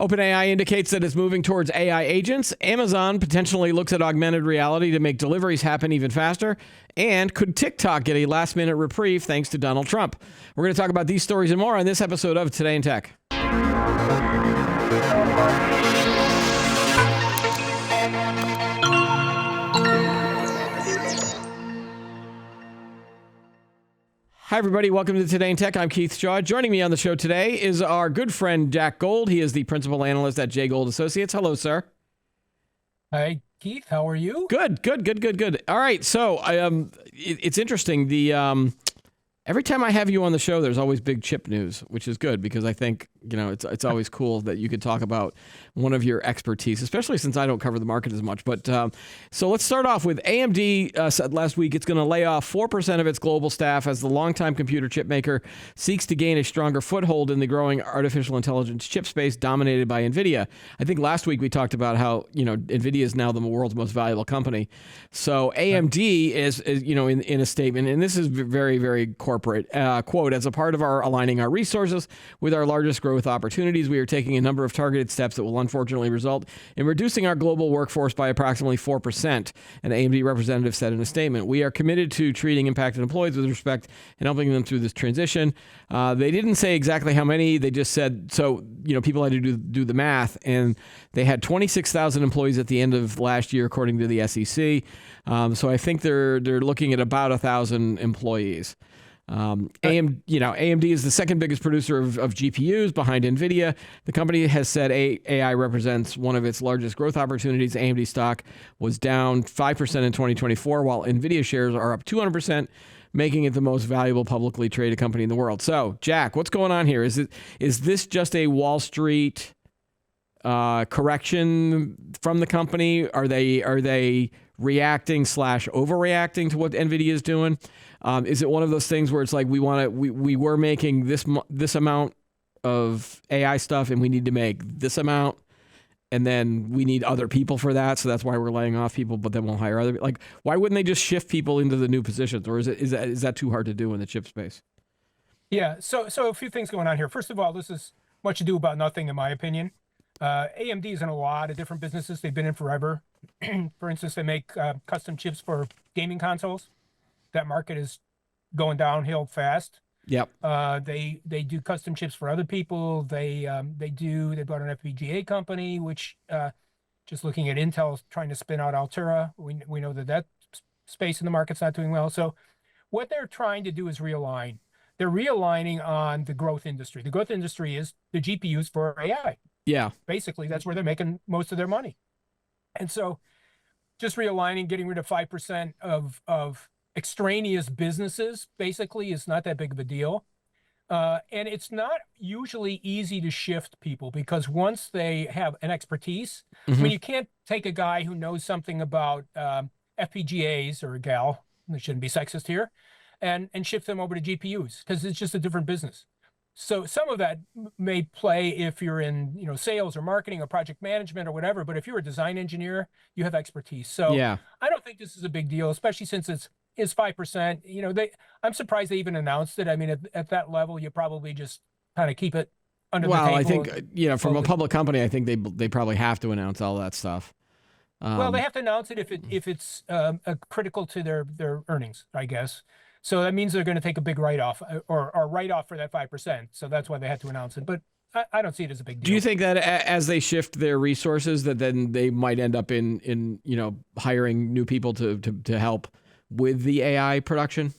OpenAI indicates that it's moving towards AI agents. Amazon potentially looks at augmented reality to make deliveries happen even faster. And could TikTok get a last-minute reprieve thanks to Donald Trump? We're going to talk about these stories and more on this episode of Today in Tech. Hi, everybody. Welcome to Today in Tech. I'm Keith Shaw. Joining me on the show today is our good friend, Jack Gold. He is the principal analyst at Jay Gold Associates. Hello, sir. Hi, Keith. How are you? Good. All right. So it's interesting. Every time I have you on the show, there's always big chip news, which is good because I think, it's always cool that you could talk about one of your expertise, especially since I don't cover the market as much. But so let's start off with AMD said last week it's going to lay off 4% of its global staff as the longtime computer chip maker seeks to gain a stronger foothold in the growing artificial intelligence chip space dominated by NVIDIA. I think last week we talked about how, NVIDIA is now the world's most valuable company. So AMD is in a statement, and this is very, very corporate, quote, as a part of our aligning our resources with our largest growth opportunities, we are taking a number of targeted steps that will unfortunately result in reducing our global workforce by approximately 4%, an AMD representative said in a statement. We are committed to treating impacted employees with respect and helping them through this transition. They didn't say exactly how many. They just said, so, people had to do the math, and they had 26,000 employees at the end of last year, according to the SEC. So I think they're looking at about 1,000 employees. AMD is the second biggest producer of GPUs behind NVIDIA. The company has said AI represents one of its largest growth opportunities. AMD stock was down 5% in 2024, while NVIDIA shares are up 200%, making it the most valuable publicly traded company in the world. So, Jack, what's going on here? Is this just a Wall Street correction from the company? Are they reacting / overreacting to what NVIDIA is doing? Is it one of those things where it's like we were making this amount of AI stuff and we need to make this amount, and then we need other people for that, so that's why we're laying off people, but then we'll hire other, like, why wouldn't they just shift people into the new positions, or is that too hard to do in the chip space? Yeah, so a few things going on here. First of all, this is much ado about nothing, in my opinion. AMD is in a lot of different businesses. They've been in forever. For instance, they make custom chips for gaming consoles. That market is going downhill fast. Yep. They do custom chips for other people. They bought an FPGA company, which just looking at Intel trying to spin out Altera, we know that space in the market's not doing well. So what they're trying to do is realign. They're realigning on the growth industry. The growth industry is the GPUs for AI. Yeah. Basically, that's where they're making most of their money. And so just realigning, getting rid of 5% of extraneous businesses basically is not that big of a deal. And it's not usually easy to shift people because once they have an expertise, I mean, you can't take a guy who knows something about FPGAs, or a gal, I shouldn't be sexist here, and shift them over to GPUs because it's just a different business. So some of that may play if you're in, sales or marketing or project management or whatever, but if you're a design engineer, you have expertise. So yeah. I don't think this is a big deal, especially since it's 5%. I'm surprised they even announced it. I mean, at that level, you probably just kind of keep it under the table. Well, I think, from a public company, I think they probably have to announce all that stuff. Well, they have to announce it if it's critical to their earnings, I guess. So that means they're going to take a big write-off or write-off for that 5%. So that's why they had to announce it. But I don't see it as a big deal. Do you think that as they shift their resources, that then they might end up in hiring new people to help with the AI production?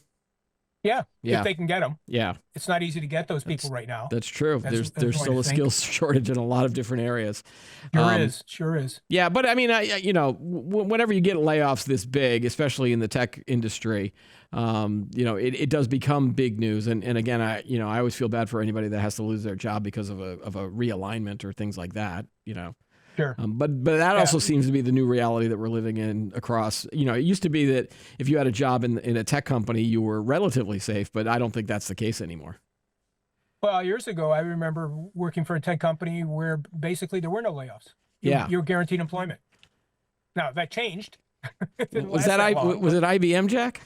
Yeah, if they can get them. Yeah. It's not easy to get those people right now. That's true. There's still a skills shortage in a lot of different areas. Sure is. Yeah, but I mean, whenever you get layoffs this big, especially in the tech industry, it does become big news. And again, I always feel bad for anybody that has to lose their job because of a realignment or things like that, Sure. But that also seems to be the new reality that we're living in across, it used to be that if you had a job in a tech company, you were relatively safe, but I don't think that's the case anymore. Well, years ago, I remember working for a tech company where basically there were no layoffs. You're guaranteed employment. Now that changed. Was it IBM, Jack?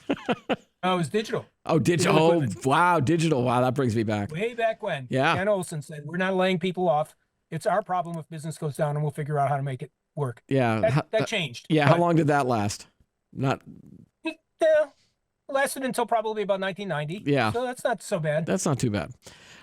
No, it was digital. Oh, digital. Oh, wow. Digital. Wow. That brings me back. Way back when. Yeah. Ken Olsen said, we're not laying people off It's our problem if business goes down, and we'll figure out how to make it work. Yeah. That changed. Yeah. How long did that last? Not. Yeah, lasted until probably about 1990. Yeah. So that's not so bad. That's not too bad.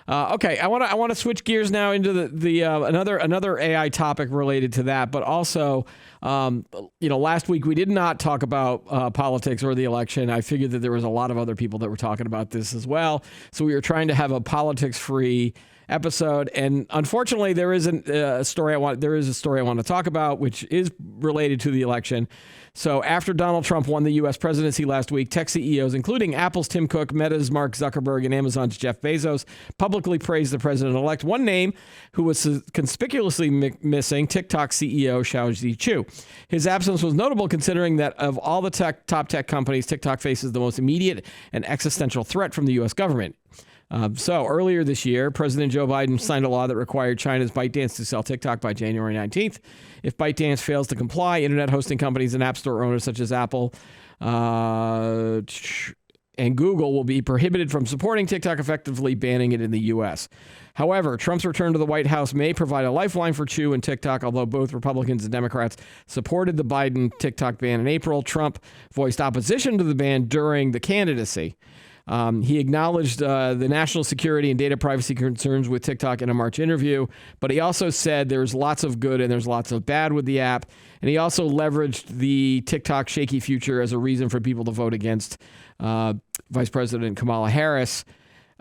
Okay, I want to switch gears now into the another AI topic related to that, but also, last week we did not talk about politics or the election. I figured that there was a lot of other people that were talking about this as well, so we were trying to have a politics-free episode, and unfortunately, there is a story I want to talk about, which is related to the election. So after Donald Trump won the U.S. presidency last week, tech CEOs, including Apple's Tim Cook, Meta's Mark Zuckerberg, and Amazon's Jeff Bezos, publicly praised the president-elect. One name who was conspicuously missing, TikTok CEO Shou Zi. His absence was notable considering that of all the top tech companies, TikTok faces the most immediate and existential threat from the U.S. government. So earlier this year, President Joe Biden signed a law that required China's ByteDance to sell TikTok by January 19th. If ByteDance fails to comply, internet hosting companies and app store owners such as Apple and Google will be prohibited from supporting TikTok, effectively banning it in the U.S. However, Trump's return to the White House may provide a lifeline for Chew and TikTok, although both Republicans and Democrats supported the Biden TikTok ban in April. Trump voiced opposition to the ban during the candidacy. He acknowledged the national security and data privacy concerns with TikTok in a March interview, but he also said there's lots of good and there's lots of bad with the app. And he also leveraged the TikTok shaky future as a reason for people to vote against Vice President Kamala Harris.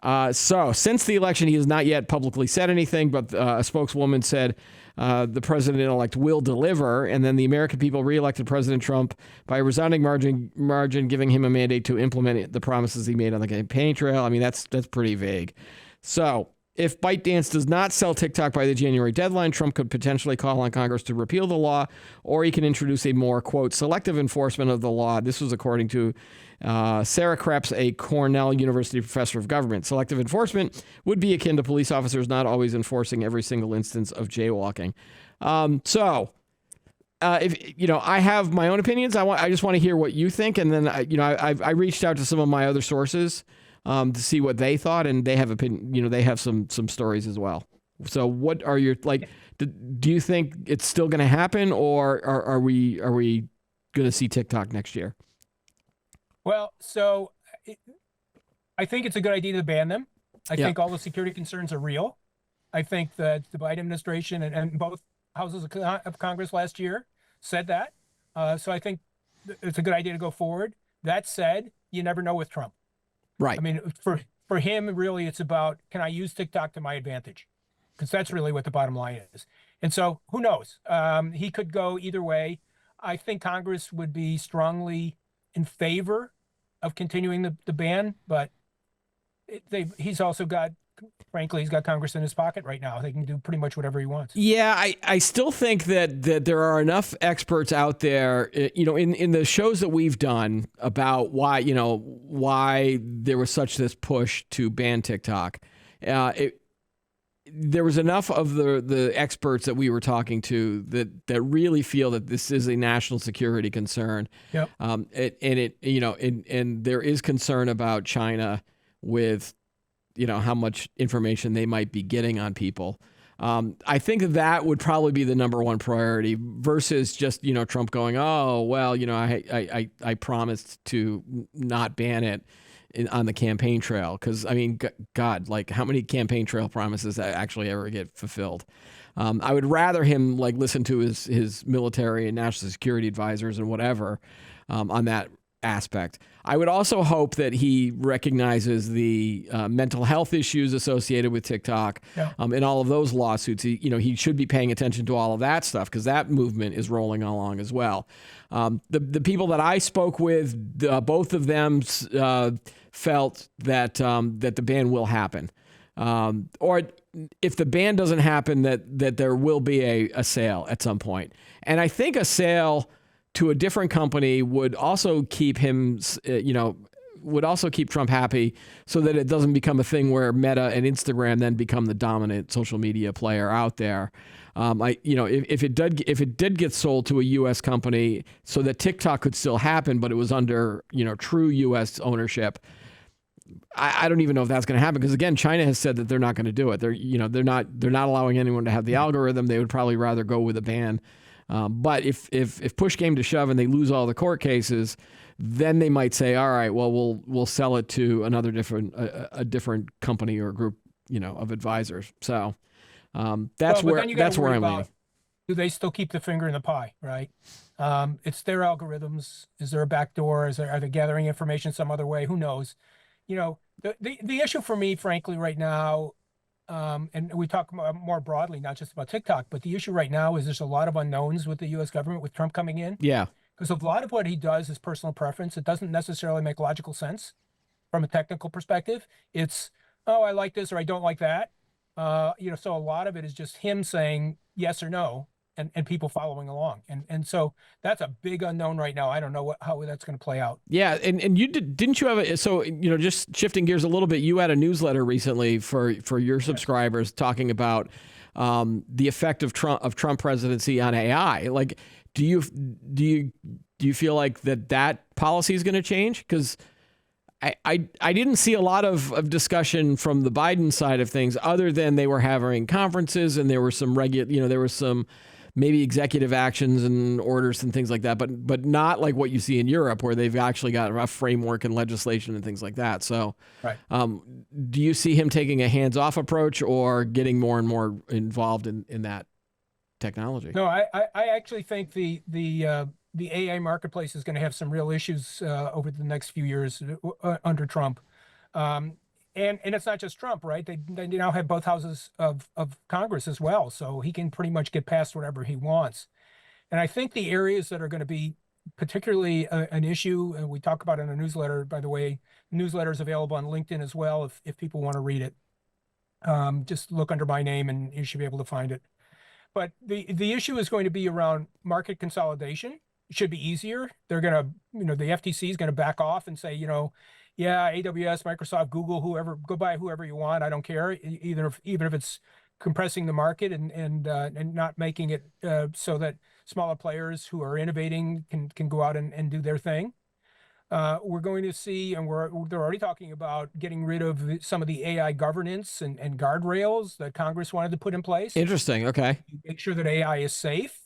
So since the election, he has not yet publicly said anything, but a spokeswoman said the president-elect will deliver. And then the American people reelected President Trump by a resounding margin, giving him a mandate to implement the promises he made on the campaign trail. I mean, that's pretty vague. So if ByteDance does not sell TikTok by the January deadline, Trump could potentially call on Congress to repeal the law, or he can introduce a more, quote, selective enforcement of the law. This was according to Sarah Krebs, a Cornell University professor of government. Selective enforcement would be akin to police officers not always enforcing every single instance of jaywalking. If I have my own opinions, I just want to hear what you think, and then I reached out to some of my other sources to see what they thought, and they have opinion. They have some stories as well. So, what are your do you think it's still going to happen, or are we going to see TikTok next year? Well, so I think it's a good idea to ban them. I think all the security concerns are real. I think that the Biden administration and both houses of Congress last year said that. So I think it's a good idea to go forward. That said, you never know with Trump. Right. I mean, for him, really, it's about, can I use TikTok to my advantage? Because that's really what the bottom line is. And so who knows? He could go either way. I think Congress would be strongly in favor of continuing the ban, but he's also got, frankly, he's got Congress in his pocket right now. They can do pretty much whatever he wants. Yeah, I still think that there are enough experts out there, in the shows that we've done about why there was such this push to ban TikTok. There was enough of the experts that we were talking to that really feel that this is a national security concern. Yep. And there is concern about China with, how much information they might be getting on people. I think that would probably be the number one priority versus just, Trump going, oh, well, I promised to not ban it on the campaign trail. Because, I mean, God, how many campaign trail promises actually ever get fulfilled? I would rather him listen to his military and national security advisors and whatever on that aspect. I would also hope that he recognizes the mental health issues associated with TikTok and all of those lawsuits. He should be paying attention to all of that stuff because that movement is rolling along as well. The people that I spoke with, both of them felt that the ban will happen, or if the ban doesn't happen, that there will be a sale at some point. And I think a sale to a different company would also keep him, would also keep Trump happy, so that it doesn't become a thing where Meta and Instagram then become the dominant social media player out there. If it did get sold to a U.S. company, so that TikTok could still happen, but it was under true U.S. ownership, I don't even know if that's going to happen because again, China has said that they're not going to do it. They're not allowing anyone to have the algorithm. They would probably rather go with a ban. But if push came to shove and they lose all the court cases, then they might say, all right, well, we'll sell it to another different company or group, of advisors. So that's where I'm leaning. Do they still keep the finger in the pie, right? It's their algorithms. Is there a backdoor? Are they gathering information some other way? Who knows? The issue for me, frankly, right now, and we talk more broadly, not just about TikTok, but the issue right now is there's a lot of unknowns with the U.S. government with Trump coming in. Yeah. Because a lot of what he does is personal preference. It doesn't necessarily make logical sense from a technical perspective. It's, oh, I like this or I don't like that. So a lot of it is just him saying yes or no and people following along. And so that's a big unknown right now. I don't know how that's going to play out. Yeah. And didn't you have just shifting gears a little bit, you had a newsletter recently for your subscribers talking about the effect of Trump presidency on AI. Like, do you feel like that policy is going to change? Because I didn't see a lot of discussion from the Biden side of things, other than they were having conferences and there were some there was some maybe executive actions and orders and things like that, but not like what you see in Europe where they've actually got a framework and legislation and things like that. So, right. Do you see him taking a hands-off approach or getting more and more involved in that technology? No, I actually think the AI marketplace is going to have some real issues over the next few years under Trump. And it's not just Trump, right? They now have both houses of Congress as well. So he can pretty much get past whatever he wants. And I think the areas that are going to be particularly an issue, and we talk about it in a newsletter, by the way, the newsletter is available on LinkedIn as well if people want to read it. Just look under my name and you should be able to find it. But the issue is going to be around market consolidation. It should be easier. They're going to, the FTC is going to back off and say, yeah, AWS, Microsoft, Google, whoever, go buy whoever you want. I don't care. Even if it's compressing the market and not making it so that smaller players who are innovating can go out and do their thing. We're going to see, and they're already talking about getting rid of some of the AI governance and guardrails that Congress wanted to put in place. Interesting. Okay. Make sure that AI is safe.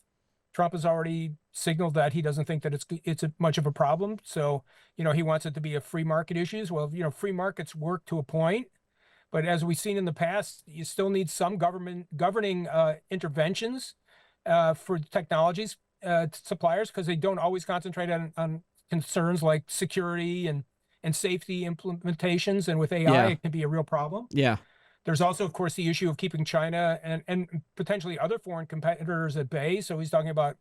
Trump has already signaled that he doesn't think that it's much of a problem. So, he wants it to be a free market issues. Well, free markets work to a point, but as we've seen in the past, you still need some governing interventions for technologies suppliers, because they don't always concentrate on concerns like security and safety implementations. And with AI, it can be a real problem. Yeah. There's also, of course, the issue of keeping China and potentially other foreign competitors at bay. So he's talking about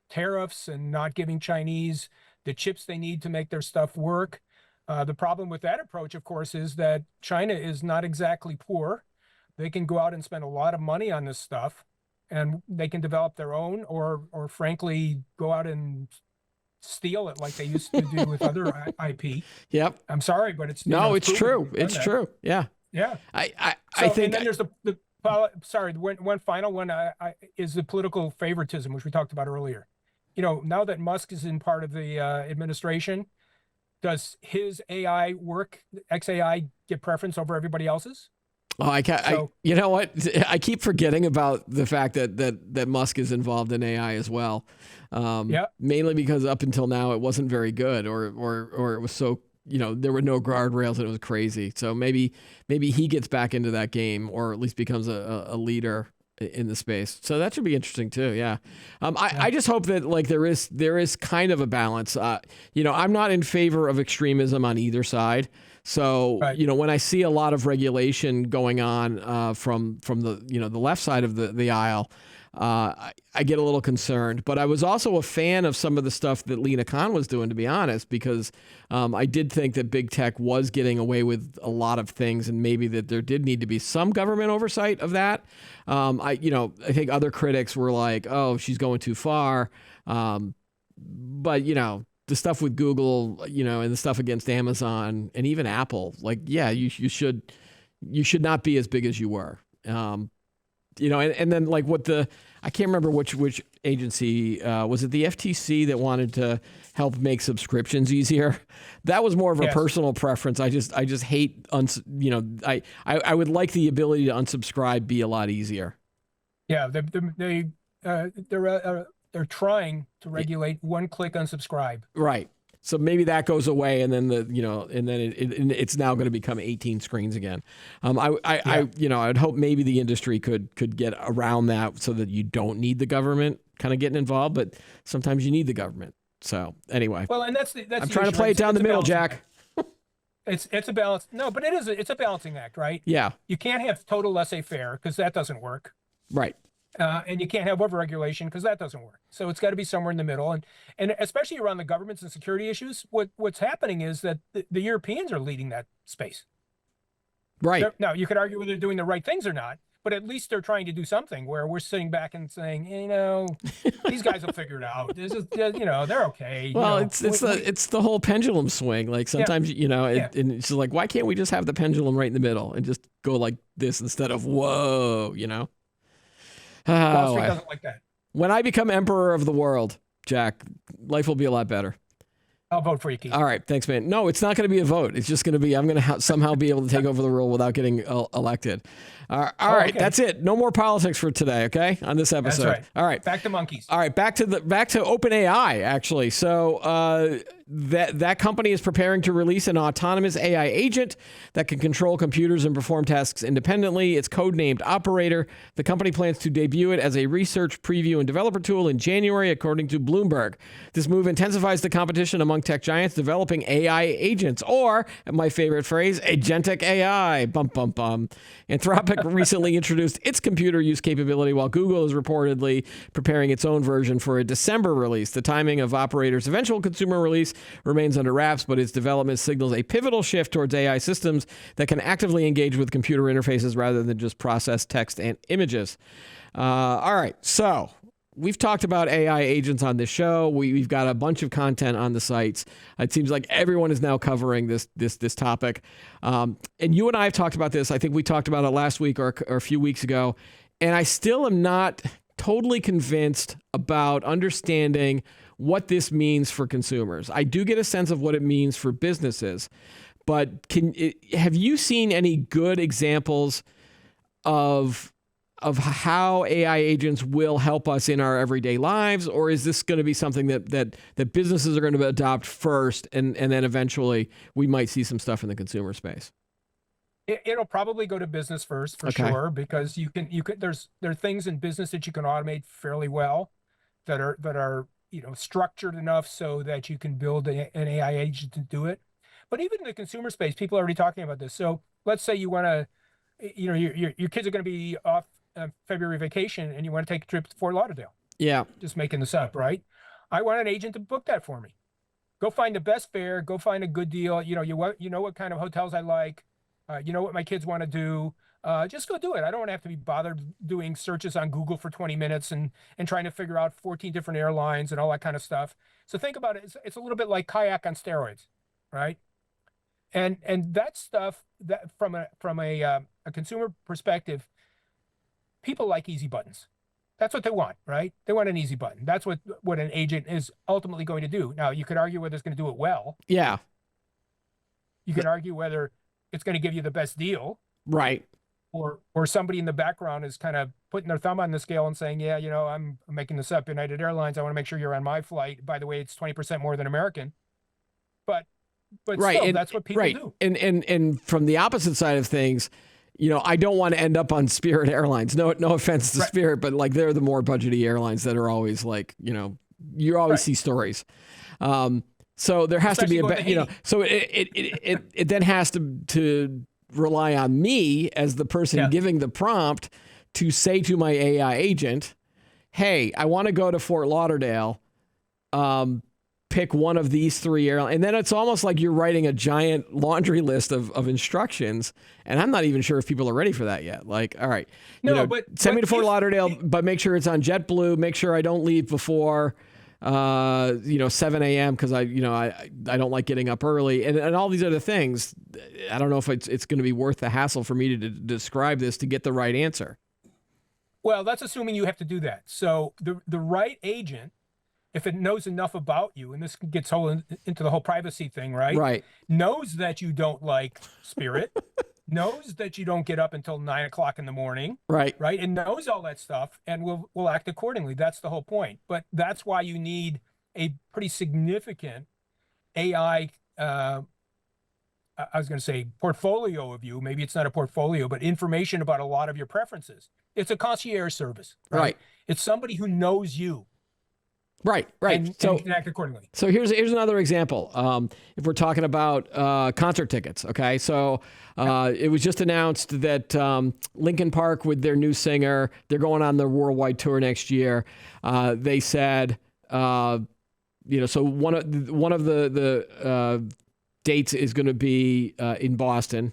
tariffs and not giving Chinese the chips they need to make their stuff work. The problem with that approach, of course, is that China is not exactly poor. They can go out and spend a lot of money on this stuff, and they can develop their own or frankly, go out and steal it like they used to do with other IP. Yep. I'm sorry, but it's it's true. It's true. Yeah. Yeah. I think. And then there's one final one is the political favoritism, which we talked about earlier. Now that Musk is in part of the administration, does his AI work, XAI, get preference over everybody else's? Oh, I can't. You know what? I keep forgetting about the fact that Musk is involved in AI as well. Mainly because up until now it wasn't very good, or it was so. There were no guardrails and it was crazy. So maybe he gets back into that game, or at least becomes a leader in the space. So that should be interesting too. Yeah. I just hope that there is kind of a balance. I'm not in favor of extremism on either side. So, right. When I see a lot of regulation going on from the left side of the aisle, I get a little concerned. But I was also a fan of some of the stuff that Lina Khan was doing, to be honest, because I did think that big tech was getting away with a lot of things, and maybe that there did need to be some government oversight of that. I think other critics were like, "Oh, she's going too far," but the stuff with Google, and the stuff against Amazon and even Apple, you should not be as big as you were. and then like I can't remember which agency, was it the FTC that wanted to help make subscriptions easier? That was more of a Yes. personal preference. I just hate, I would like the ability to unsubscribe be a lot easier. Yeah, they're trying to regulate one-click unsubscribe. Right. So maybe that goes away, and then it's now going to become 18 screens again. I'd hope maybe the industry could get around that so that you don't need the government kind of getting involved, but sometimes you need the government. So anyway, Well, and that's I'm trying to play it down the middle, Jack. It's a balance. No, but it's a balancing act, right? Yeah. You can't have total laissez-faire because that doesn't work. Right. And you can't have overregulation because that doesn't work. So it's got to be somewhere in the middle. And especially around the governments and security issues, what's happening is that the Europeans are leading that space. Right. Now, you could argue whether they're doing the right things or not, but at least they're trying to do something where we're sitting back and saying, these guys will figure it out. This is, they're okay. Well, it's the whole pendulum swing. Like sometimes, and it's like, why can't we just have the pendulum right in the middle and just go like this instead of whoa, Wall Street doesn't like that. When I become emperor of the world, Jack, life will be a lot better. I'll vote for you, Keith. All right. Thanks, man. No, it's not going to be a vote. It's just going to be, I'm going to somehow be able to take over the role without getting elected. All right. Okay. That's it. No more politics for today. Okay. On this episode. That's right. All right. Back to monkeys. All right. Back to OpenAI, actually. So that company is preparing to release an autonomous AI agent that can control computers and perform tasks independently. It's codenamed Operator. The company plans to debut it as a research, preview, and developer tool in January, according to Bloomberg. This move intensifies the competition among tech giants developing AI agents, or, my favorite phrase, agentic AI. Bum, bum, bum. Anthropic recently introduced its computer use capability, while Google is reportedly preparing its own version for a December release. The timing of Operator's eventual consumer release remains under wraps, but its development signals a pivotal shift towards AI systems that can actively engage with computer interfaces rather than just process text and images. All right, so we've talked about AI agents on this show. We've got a bunch of content on the sites. It seems like everyone is now covering this topic. And you and I have talked about this. I think we talked about it last week or a few weeks ago. And I still am not totally convinced about understanding what this means for consumers. I do get a sense of what it means for businesses. But have you seen any good examples of how AI agents will help us in our everyday lives, or is this going to be something that businesses are going to adopt first, and then eventually we might see some stuff in the consumer space? It'll probably go to business first for sure, because there are things in business that you can automate fairly well that are structured enough so that you can build an AI agent to do it. But even in the consumer space, people are already talking about this. So let's say you want to, your kids are going to be off February vacation and you want to take a trip to Fort Lauderdale. Yeah. Just making this up, right? I want an agent to book that for me. Go find the best fare, go find a good deal. You know what kind of hotels I like. You know what my kids want to do. Just go do it. I don't want to have to be bothered doing searches on Google for 20 minutes and trying to figure out 14 different airlines and all that kind of stuff. So think about it. It's a little bit like kayak on steroids, right? And that stuff, that from a consumer perspective, people like easy buttons. That's what they want, right? They want an easy button. That's what an agent is ultimately going to do. Now, you could argue whether it's going to do it well. Yeah. You could argue whether it's going to give you the best deal. Right. Or somebody in the background is kind of putting their thumb on the scale and saying, yeah, I'm making this up. United Airlines, I want to make sure you're on my flight. By the way, it's 20% more than American. But right. Still, that's what people do. And from the opposite side of things, I don't want to end up on Spirit Airlines. No offense to Spirit, but like they're the more budgety airlines that are always like, you always see stories. So there has Especially to be so it then has to rely on me as the person giving the prompt to say to my AI agent, hey, I want to go to Fort Lauderdale. Pick one of these three airlines. And then it's almost like you're writing a giant laundry list of instructions. And I'm not even sure if people are ready for that yet. Like, all right, send me to Fort Lauderdale, but make sure it's on JetBlue. Make sure I don't leave before 7 a.m. because I don't like getting up early and all these other things. I don't know if it's going to be worth the hassle for me to describe this to get the right answer. Well, that's assuming you have to do that. So the right agent, if it knows enough about you, and this gets into the whole privacy thing, right? Right. Knows that you don't like Spirit, knows that you don't get up until 9 o'clock in the morning, Right. right? And knows all that stuff and will act accordingly. That's the whole point. But that's why you need a pretty significant AI, I was going to say portfolio of you. Maybe it's not a portfolio, but information about a lot of your preferences. It's a concierge service, right? Right. It's somebody who knows you. Right. And you can act accordingly. So here's another example. If we're talking about concert tickets, okay? So it was just announced that Linkin Park, with their new singer, they're going on their worldwide tour next year. They said, so one of the dates is going to be in Boston,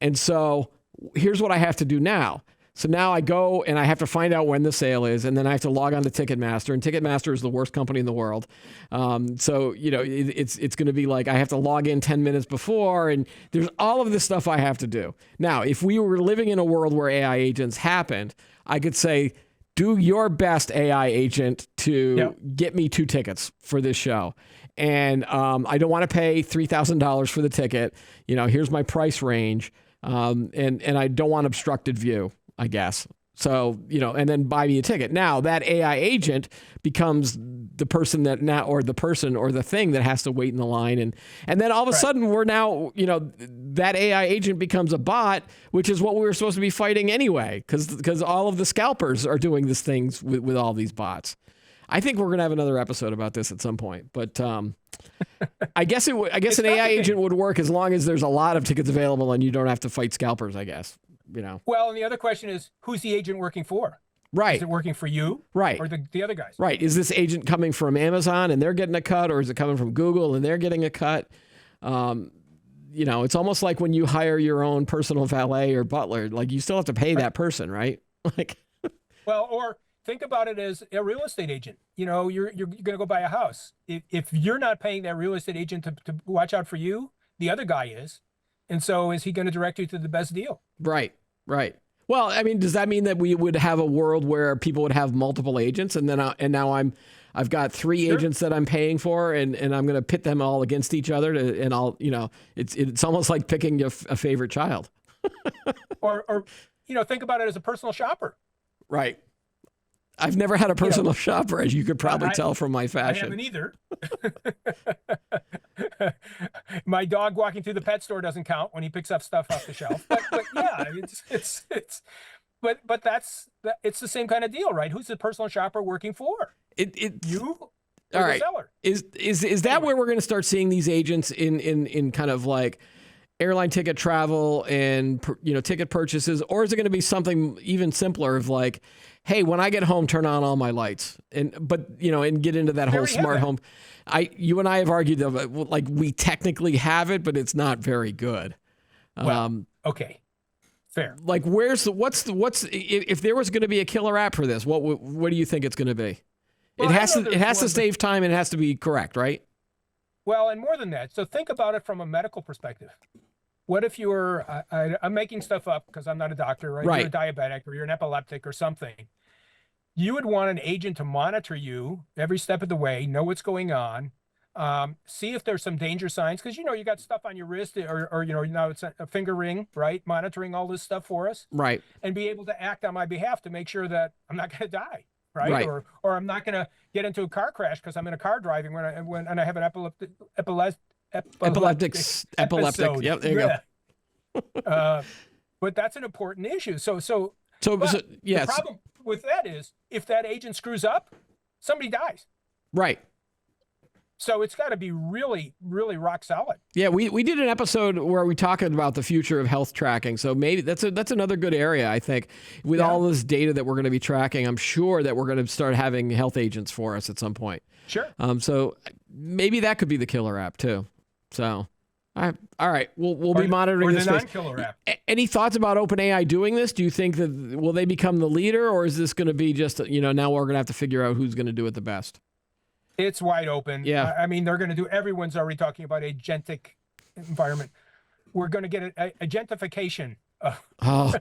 and so here's what I have to do now. So now I go and I have to find out when the sale is, and then I have to log on to Ticketmaster, and Ticketmaster is the worst company in the world. So it's going to be like I have to log in 10 minutes before, and there's all of this stuff I have to do. Now, if we were living in a world where AI agents happened, I could say, do your best, AI agent, to get me 2 tickets for this show. And I don't want to pay $3,000 for the ticket. Here's my price range. And I don't want obstructed view, I guess. So, and then buy me a ticket. Now that AI agent becomes the person or the thing that has to wait in the line. And then all of a sudden we're now, that AI agent becomes a bot, which is what we were supposed to be fighting anyway. Cause all of the scalpers are doing these things with all these bots. I think we're going to have another episode about this at some point, but I guess an AI agent would work as long as there's a lot of tickets available and you don't have to fight scalpers, I guess. Well, and the other question is, who's the agent working for? Right. Is it working for you? Right. Or the other guys? Right. Is this agent coming from Amazon and they're getting a cut, or is it coming from Google and they're getting a cut? It's almost like when you hire your own personal valet or butler, like you still have to pay that person, right? Well, or think about it as a real estate agent. You're going to go buy a house. If you're not paying that real estate agent to watch out for you, the other guy is. And so is he going to direct you to the best deal? Right. Right. Well, I mean, does that mean that we would have a world where people would have multiple agents, and then now I've got 3 agents that I'm paying for, and I'm going to pit them all against each other it's almost like picking a favorite child. or think about it as a personal shopper. Right. I've never had a personal shopper, as you could probably tell from my fashion. I haven't either. My dog walking through the pet store doesn't count when he picks up stuff off the shelf. But yeah, it's the same kind of deal, right? Who's the personal shopper working for? You or the seller? Is that where we're going to start seeing these agents in kind of like airline ticket travel and ticket purchases, or is it going to be something even simpler of like, hey, when I get home, turn on all my lights, and get into that whole smart home. You and I have argued that like we technically have it, but it's not very good. Well, okay, fair. Like, what's if there was going to be a killer app for this? What do you think it's going to be? Well, it has to save time and it has to be correct, right? Well, and more than that. So think about it from a medical perspective. What if you're, I'm making stuff up because I'm not a doctor, right? You're a diabetic or you're an epileptic or something. You would want an agent to monitor you every step of the way, know what's going on, see if there's some danger signs, because you got stuff on your wrist or now it's a finger ring, right? Monitoring all this stuff for us. Right. And be able to act on my behalf to make sure that I'm not going to die. Right. Or I'm not going to get into a car crash because I'm in a car driving when I have an epileptic. Yep, there you go. But that's an important issue. So yes. The problem with that is if that agent screws up, somebody dies. Right. So it's got to be really, really rock solid. Yeah, we did an episode where we talked about the future of health tracking. So maybe that's another good area, I think. With all this data that we're going to be tracking, I'm sure that we're going to start having health agents for us at some point. Sure. So maybe that could be the killer app too. So, all right, we'll be monitoring this. Or the non-killer app. Any thoughts about OpenAI doing this? Do you think that will they become the leader, or is this going to be just now we're going to have to figure out who's going to do it the best? It's wide open. Yeah. I mean, they're going to do, everyone's already talking about agentic environment. We're going to get a agentification Oh,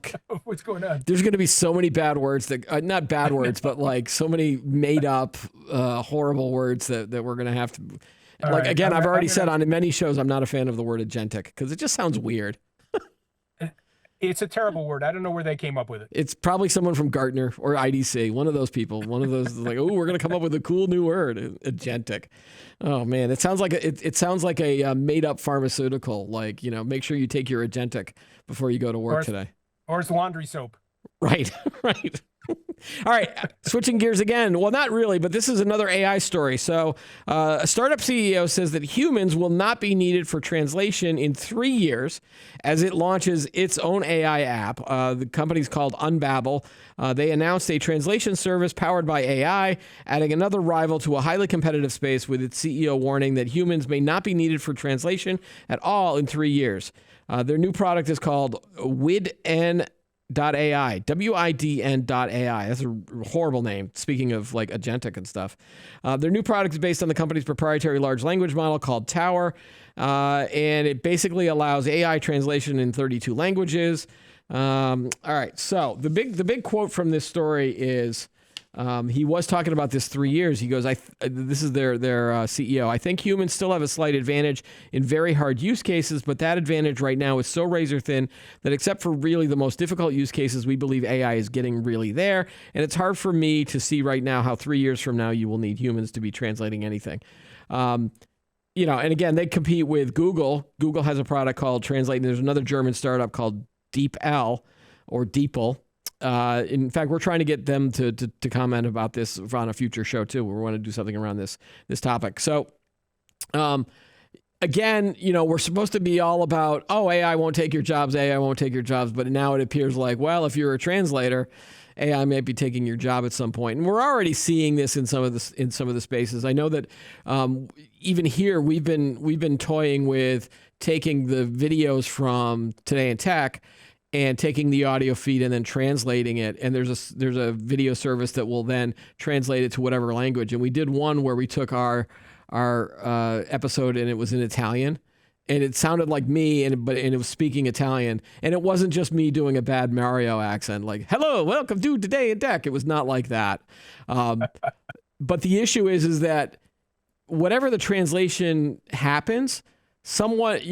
what's going on? there's going to be so many bad words that, not bad words, but like so many made up, horrible words that we're going to have to. All Like, right. again, I've already gonna, said on many shows, I'm not a fan of the word agentic because it just sounds weird. It's a terrible word. I don't know where they came up with it. It's probably someone from Gartner or IDC, one of those people. One of those is like, oh, we're going to come up with a cool new word, agentic. Oh man, it sounds like it sounds like a made up pharmaceutical. Like, make sure you take your agentic before you go to work today. Or it's laundry soap. Right, right. All right, switching gears again. Well, not really, but this is another AI story. So, a startup CEO says that humans will not be needed for translation in 3 years as it launches its own AI app. The company's called Unbabel. They announced a translation service powered by AI, adding another rival to a highly competitive space, with its CEO warning that humans may not be needed for translation at all in 3 years. Their new product is called WIDN.ai, WIDN.ai. That's a horrible name, speaking of like agentic and stuff. Their new product is based on the company's proprietary large language model called Tower, and it basically allows AI translation in 32 languages. All right, so the big quote from this story is, he was talking about this 3 years. He goes, this is their CEO. I think humans still have a slight advantage in very hard use cases, but that advantage right now is so razor thin that except for really the most difficult use cases, we believe AI is getting really there. And it's hard for me to see right now how 3 years from now you will need humans to be translating anything. And again, they compete with Google. Google has a product called Translate, and there's another German startup called DeepL or DeepL. In fact, we're trying to get them to comment about this on a future show too. We want to do something around this topic. So, again, we're supposed to be all about, AI won't take your jobs, AI won't take your jobs. But now it appears like, well, if you're a translator, AI might be taking your job at some point. And we're already seeing this in some of the spaces. I know that even here we've been toying with taking the videos from Today in Tech and taking the audio feed and then translating it. And there's a video service that will then translate it to whatever language. And we did one where we took our episode and it was in Italian, and it sounded like me, and it was speaking Italian. And it wasn't just me doing a bad Mario accent, like, hello, welcome to Today in Tech. It was not like that. But the issue is that whatever the translation happens, somewhat,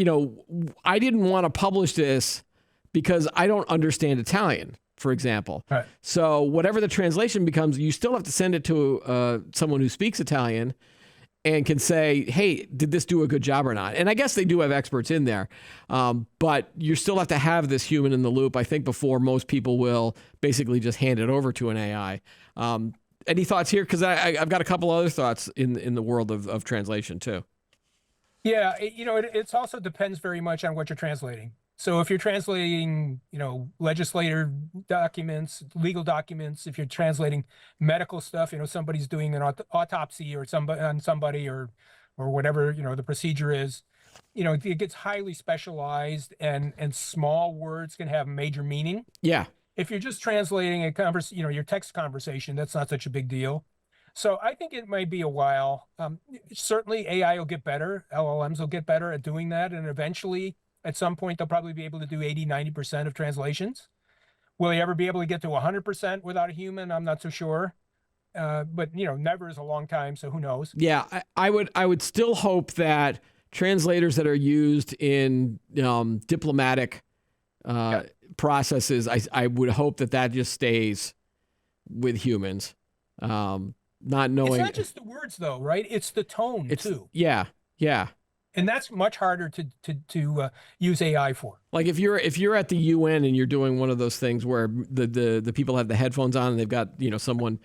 I didn't want to publish this because I don't understand Italian, for example. Right. So whatever the translation becomes, you still have to send it to someone who speaks Italian and can say, hey, did this do a good job or not? And I guess they do have experts in there. But you still have to have this human in the loop, I think, before most people will basically just hand it over to an AI. Any thoughts here? Because I've got a couple other thoughts in the world of translation too. Yeah, it also depends very much on what you're translating. So if you're translating, legislative documents, legal documents, if you're translating medical stuff, somebody's doing an autopsy or somebody or whatever, the procedure is, it gets highly specialized, and small words can have major meaning. Yeah. If you're just translating your text conversation, that's not such a big deal. So I think it might be a while. Certainly AI will get better. LLMs will get better at doing that. And eventually, at some point, they'll probably be able to do 80, 90% of translations. Will they ever be able to get to 100% without a human? I'm not so sure. But never is a long time, so who knows? Yeah, I would still hope that translators that are used in diplomatic processes, I would hope that just stays with humans. Not knowing. It's not just the words, though, right? It's the tone too. Yeah. And that's much harder to use AI for. Like if you're at the UN and you're doing one of those things where the people have the headphones on and they've got someone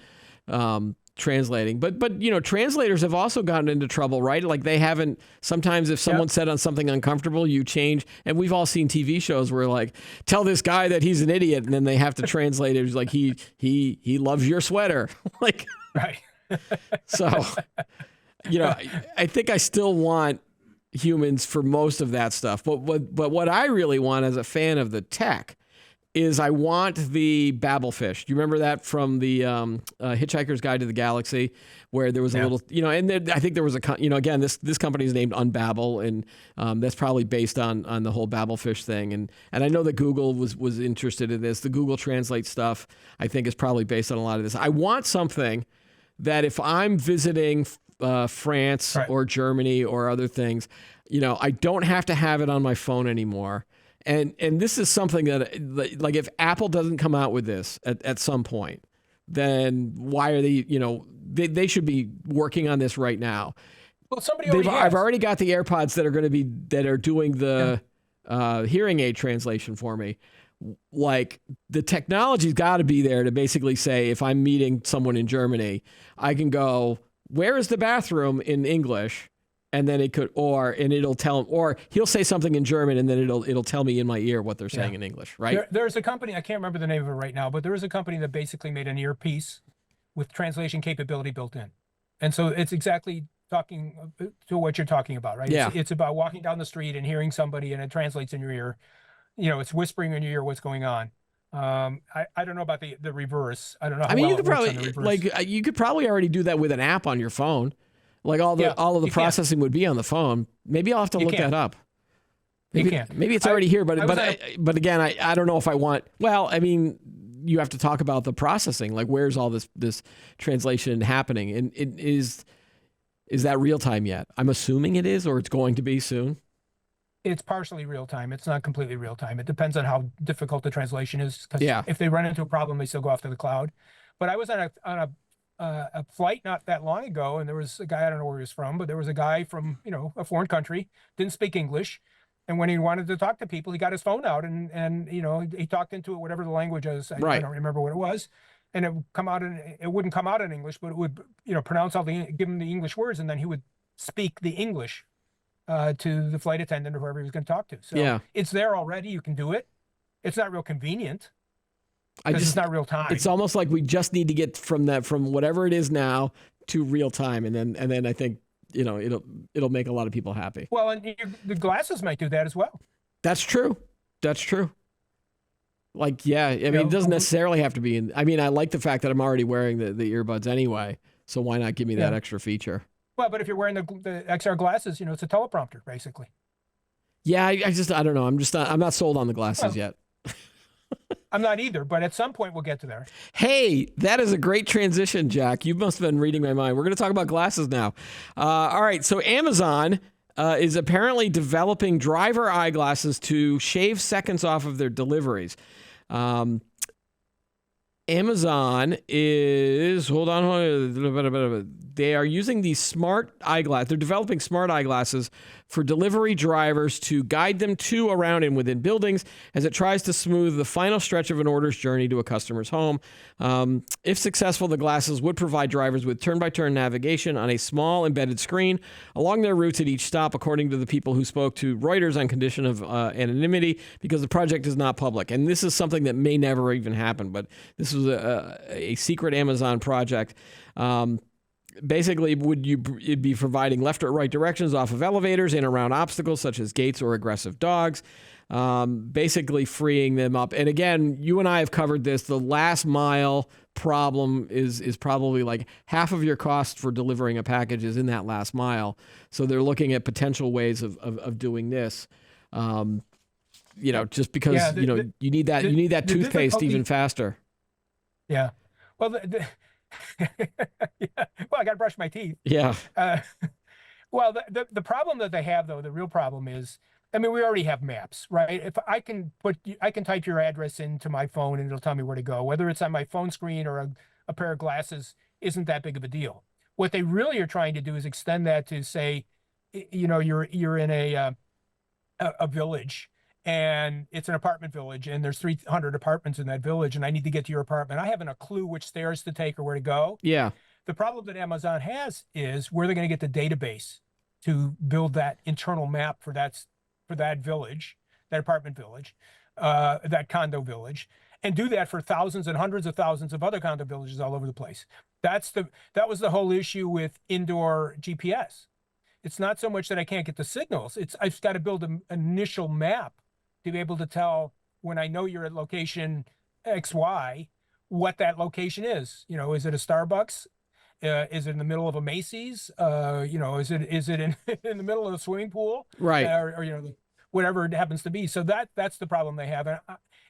translating, but translators have also gotten into trouble, right? Like they haven't. Sometimes if someone said on something uncomfortable, you change. And we've all seen TV shows where like tell this guy that he's an idiot, and then they have to translate it. It's like he loves your sweater, like right. So I think I still want humans for most of that stuff. But what I really want as a fan of the tech is I want the Babelfish. Do you remember that from the Hitchhiker's Guide to the Galaxy, where there was a little, and I think there was again, this company is named Unbabel, and that's probably based on the whole Babelfish thing. And I know that Google was interested in this. The Google Translate stuff, I think, is probably based on a lot of this. I want something that if I'm visiting France or Germany or other things, I don't have to have it on my phone anymore. And this is something that, like, if Apple doesn't come out with this at some point, then why are they, they should be working on this right now. Well, somebody already has. I've already got the AirPods that are doing the hearing aid translation for me. Like, the technology's got to be there to basically say, if I'm meeting someone in Germany, I can go, where is the bathroom in English? And then it'll tell him, or he'll say something in German, and then it'll tell me in my ear what they're saying in English, right? There's a company, I can't remember the name of it right now, but there is a company that basically made an earpiece with translation capability built in. And so it's exactly talking to what you're talking about, right? Yeah. It's about walking down the street and hearing somebody, and it translates in your ear. It's whispering in your ear what's going on. I don't know about the reverse. I don't know how well you could it works probably, on the reverse. you could probably already do that with an app on your phone. Like, all of the processing would be on the phone. Maybe I'll have to look that up. Maybe it's already here, but again, I don't know if I want. Well, I mean, you have to talk about the processing. Like, where's all this translation happening? And is that real time yet? I'm assuming it is, or it's going to be soon. It's partially real time. It's not completely real time. It depends on how difficult the translation is. Yeah. If they run into a problem, they still go off to the cloud. But I was on a flight not that long ago, and there was a guy, I don't know where he was from, but there was a guy from, a foreign country, didn't speak English. And when he wanted to talk to people, he got his phone out and he talked into it, whatever the language is. I don't remember what it was. And it wouldn't come out in English, but it would, pronounce give him the English words, and then he would speak the English to the flight attendant or whoever he was going to talk to. So it's there already. You can do it. It's not real convenient. It's not real time. It's almost like we just need to get from whatever it is now to real time, and then I think it'll make a lot of people happy. Well, and the glasses might do that as well. That's true. Like, yeah, I mean, it doesn't necessarily have to be in. I mean, I like the fact that I'm already wearing the earbuds anyway, so why not give me that extra feature? Well, but if you're wearing the XR glasses, it's a teleprompter basically. Yeah, I don't know. I'm not sold on the glasses yet. I'm not either, but at some point we'll get to there. Hey, that is a great transition, Jack. You must have been reading my mind. We're going to talk about glasses now. All right, so Amazon is apparently developing driver eyeglasses to shave seconds off of their deliveries. Amazon is, they are using these smart eyeglasses. They're developing smart eyeglasses for delivery drivers to guide them to, around, and within buildings as it tries to smooth the final stretch of an order's journey to a customer's home. If successful, the glasses would provide drivers with turn-by-turn navigation on a small embedded screen along their routes at each stop, according to the people who spoke to Reuters on condition of anonymity, because the project is not public. And this is something that may never even happen, but this was a secret Amazon project. Basically, it'd be providing left or right directions off of elevators and around obstacles such as gates or aggressive dogs, basically freeing them up. And again, you and I have covered this. The last mile problem is probably like half of your cost for delivering a package is in that last mile. So they're looking at potential ways of doing this. Just because you need that toothpaste even faster. Yeah. Well, yeah. Well, I got to brush my teeth. Yeah. Well, the problem that they have, though, the real problem is, I mean, we already have maps, right? If I can type your address into my phone and it'll tell me where to go, whether it's on my phone screen or a pair of glasses, isn't that big of a deal. What they really are trying to do is extend that to say, you're in a village, and it's an apartment village, and there's 300 apartments in that village, and I need to get to your apartment. I haven't a clue which stairs to take or where to go. Yeah. The problem that Amazon has is where they're going to get the database to build that internal map for that village, that apartment village, that condo village, and do that for thousands and hundreds of thousands of other condo villages all over the place. That was the whole issue with indoor GPS. It's not so much that I can't get the signals. I've got to build an initial map to be able to tell when I know you're at location XY, what that location is. You know, is it a Starbucks? Is it in the middle of a Macy's? You know, is it in in the middle of a swimming pool? Right. Or you know, whatever it happens to be. So that's the problem they have, and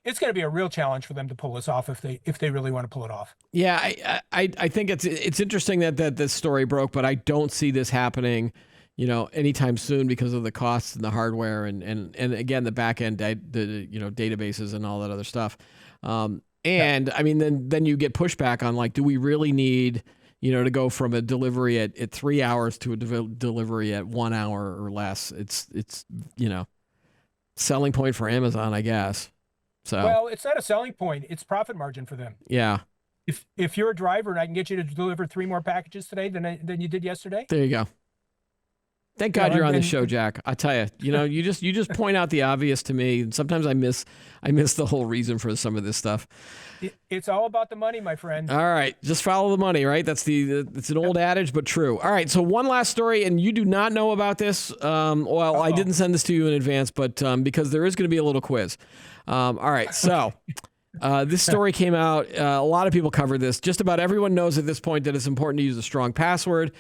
it's going to be a real challenge for them to pull this off if they really want to pull it off. Yeah, I think it's interesting that this story broke, but I don't see this happening, you know, anytime soon because of the costs and the hardware and again the back end the you know databases and all that other stuff. And I mean then you get pushback on like, do we really need, you know, to go from a delivery at 3 hours to a delivery at 1 hour or less? It's you know, selling point for Amazon, I guess. So well, it's not a selling point; it's profit margin for them. Yeah. If you're a driver and I can get you to deliver 3 more packages today than you did yesterday, there you go. Thank God you're on the show, Jack. I tell you, you know, you just point out the obvious to me. And sometimes I miss the whole reason for some of this stuff. It's all about the money, my friend. All right, just follow the money, right? It's an old adage, but true. All right, so one last story, and you do not know about this. Well, I didn't send this to you in advance, but because there is going to be a little quiz. All right, so. This story came out. A lot of people covered this. Just about everyone knows at this point that it's important to use a strong password,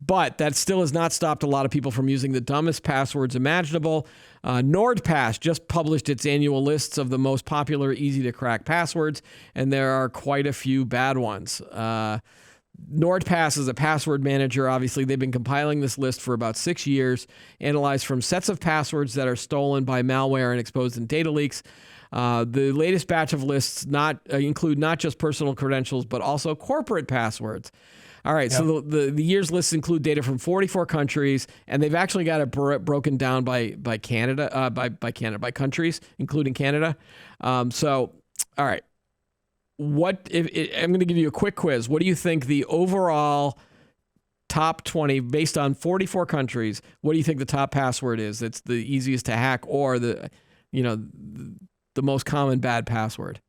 but that still has not stopped a lot of people from using the dumbest passwords imaginable. NordPass just published its annual lists of the most popular, easy-to-crack passwords, and there are quite a few bad ones. NordPass is a password manager. Obviously, they've been compiling this list for about 6 years, analyzed from sets of passwords that are stolen by malware and exposed in data leaks. The latest batch of lists include not just personal credentials, but also corporate passwords. All right, so the year's lists include data from 44 countries, and they've actually got it broken down by Canada, by countries, including Canada. So, all right, I'm going to give you a quick quiz. What do you think the overall top 20, based on 44 countries, what do you think the top password is that's the easiest to hack, or the most common bad password?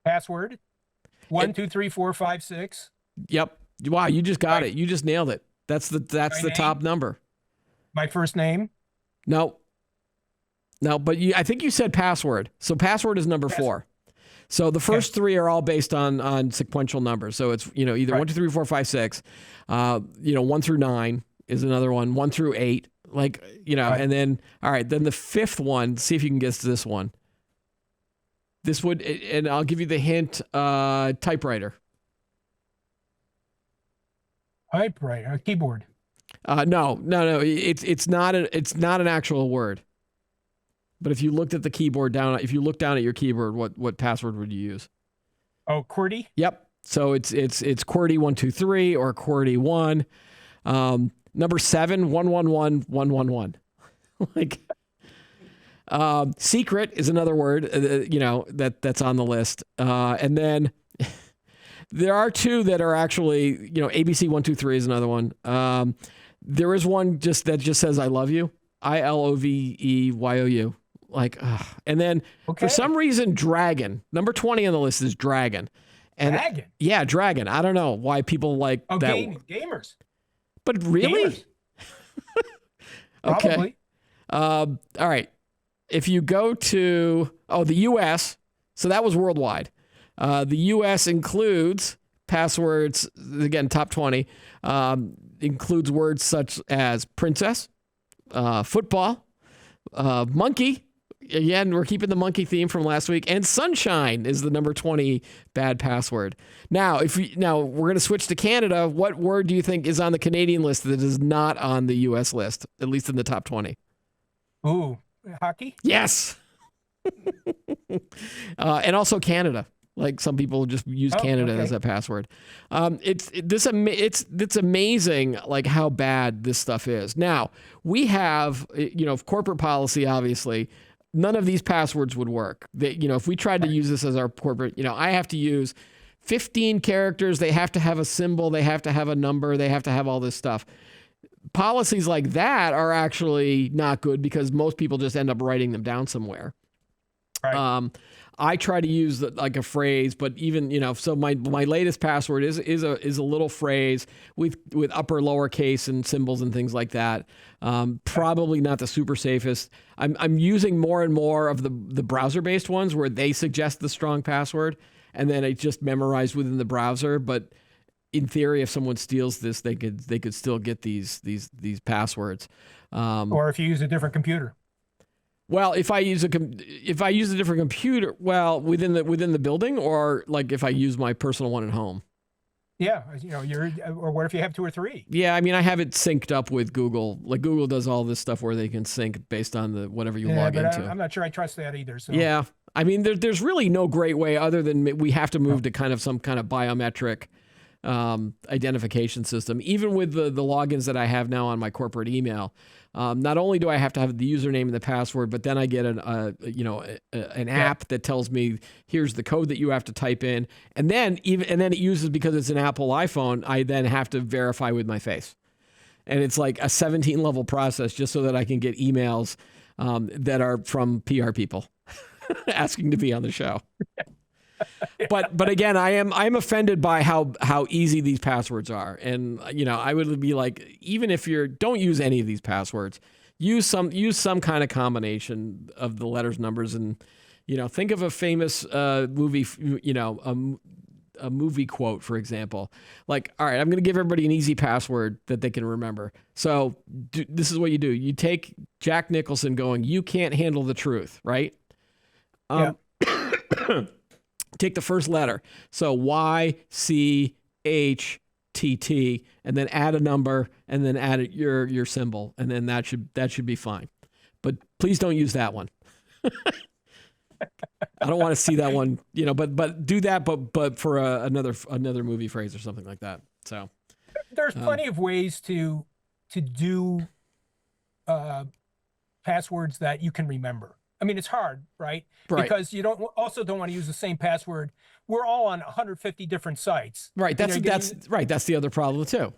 Password 1, 2, 3, 4, 5, 6. Yep. Wow, you just got it. You just nailed it. That's the top number. My first name? No, but I think you said password. So password is number 4. So the first 3 are all based on sequential numbers. So it's, you know, either 1, 2, 3, 4, 5, 6. 1 through 9 is another one. 1 through 8, like, you know, and then all right, then the 5th one. See if you can guess this one. This would, and I'll give you the hint. Typewriter. Typewriter, keyboard. No. It's not an actual word. But if you looked at the keyboard if you look down at your keyboard, what password would you use? Oh, QWERTY. Yep. So it's QWERTY 1, 2, 3 or QWERTY 1. Number 7, 111 like. Secret is another word, that's on the list. And then there are 2 that are actually, ABC 1, 2, 3 is another one. There is one that just says, I love you. ILOVEYOU. Like, and then for some reason, Dragon, number 20 on the list is Dragon. And Dragon? Yeah, Dragon. I don't know why people like that. Gamers. But really? Gamers. Okay. Probably. All right. If you go to, the U.S., so that was worldwide. The U.S. includes passwords, again, top 20, includes words such as princess, football, monkey. Again, we're keeping the monkey theme from last week. And sunshine is the number 20 bad password. Now, we're going to switch to Canada. What word do you think is on the Canadian list that is not on the U.S. list, at least in the top 20? Ooh, hockey? Yes. And also Canada. Like some people just use Canada as a password. It's amazing like how bad this stuff is. Now, we have, corporate policy, obviously. None of these passwords would work. If we tried to use this as our corporate, I have to use 15 characters. They have to have a symbol. They have to have a number. They have to have all this stuff. Policies like that are actually not good because most people just end up writing them down somewhere. Right. I try to use like a phrase, but even, so my latest password is a little phrase with upper lowercase and symbols and things like that. Probably not the super safest. I'm using more and more of the browser based ones where they suggest the strong password and then it's just memorized within the browser. But in theory, if someone steals this, they could still get these passwords. Or if you use a different computer. Well, if I use a different computer, well, within the building, or like if I use my personal one at home. Yeah, or what if you have 2 or 3? Yeah, I mean, I have it synced up with Google. Like Google does all this stuff where they can sync based on whatever you log into. I'm not sure I trust that either. So yeah, I mean, there's really no great way other than we have to move to kind of some kind of biometric identification system. Even with the logins that I have now on my corporate email. Not only do I have to have the username and the password, but then I get an app that tells me here's the code that you have to type in, and then it uses, because it's an Apple iPhone, I then have to verify with my face, and it's like a 17 level process just so that I can get emails that are from PR people asking to be on the show. But again, I'm offended by how easy these passwords are, and I would be like, even if don't use any of these passwords, use some kind of combination of the letters, numbers, and think of a famous movie, a movie quote, for example. Like, all right, I'm going to give everybody an easy password that they can remember. So this is what you do: you take Jack Nicholson going, "You can't handle the truth," right? Yeah. Take the first letter. So YCHTT, and then add a number, and then add your symbol, and then that should be fine. But please don't use that one. I don't want to see that one, but do that, but for another movie phrase or something like that. So there's plenty of ways to do passwords that you can remember. I mean, it's hard, right? Because you don't want to use the same password. We're all on 150 different sites. Right. That's right. That's the other problem too.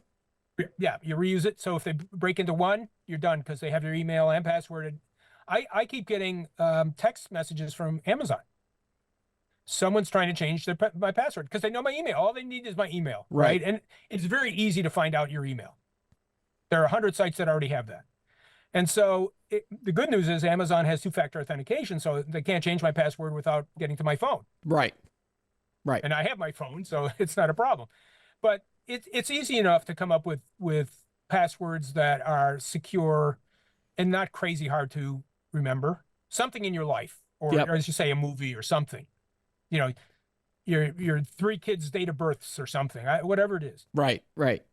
Yeah, you reuse it. So if they break into one, you're done because they have your email and password. I keep getting text messages from Amazon. Someone's trying to change my password because they know my email. All they need is my email, right? And it's very easy to find out your email. There are 100 sites that already have that. And so the good news is Amazon has 2-factor authentication, so they can't change my password without getting to my phone. Right. And I have my phone, so it's not a problem. But it's easy enough to come up with passwords that are secure and not crazy hard to remember. Something in your life, or as you say, a movie or something. Your 3 kids' date of births or something, whatever it is. Right.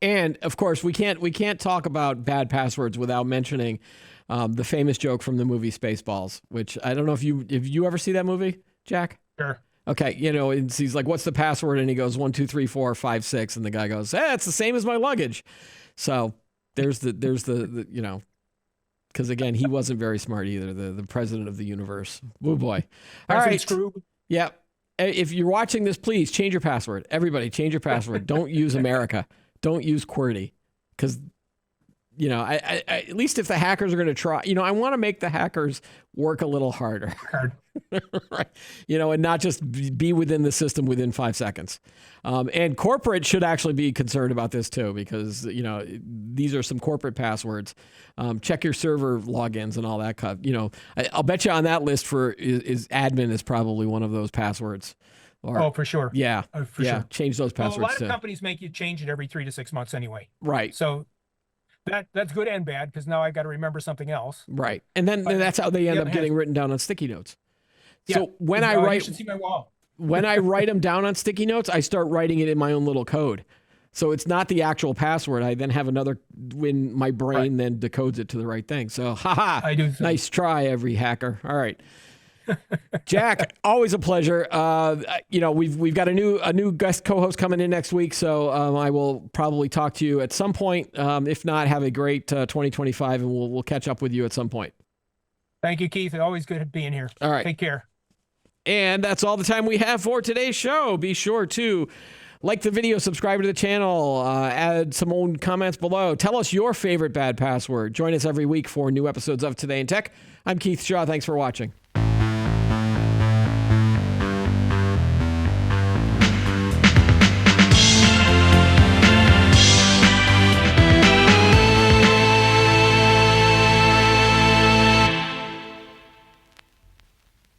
And of course, we can't talk about bad passwords without mentioning the famous joke from the movie Spaceballs, which I don't know if you ever see that movie, Jack? Sure. Okay, and he's like, "What's the password?" And he goes 1 2 3 4 5 6, and the guy goes, "It's the same as my luggage." So there's the because again, he wasn't very smart either. The president of the universe. Oh boy! All right. Screw. Yeah. If you're watching this, please change your password. Everybody, change your password. Don't use America. Don't use QWERTY, because I at least if the hackers are going to try, I want to make the hackers work a little harder, right? And not just be within the system within 5 seconds. And corporate should actually be concerned about this too, because these are some corporate passwords. Check your server logins and all that stuff. I'll bet you on that list is admin is probably one of those passwords. For sure. Yeah, for sure. Change those passwords. Well, a lot of companies make you change it every 3 to 6 months anyway. Right. So that's good and bad, because now I got to remember something else. Right. And then that's how they end up getting written down on sticky notes. Yeah. So when I write, you should see my wall. When I write them down on sticky notes, I start writing it in my own little code. So it's not the actual password. I then have another when my brain then decodes it to the right thing. So, I do. Nice try, every hacker. All right. Jack, always a pleasure. We've got a new guest co-host coming in next week, so I will probably talk to you at some point. If not, have a great 2025, and we'll catch up with you at some point. Thank you, Keith. Always good being here. All right. Take care. And that's all the time we have for today's show. Be sure to like the video, subscribe to the channel, add some own comments below. Tell us your favorite bad password. Join us every week for new episodes of Today in Tech. I'm Keith Shaw. Thanks for watching.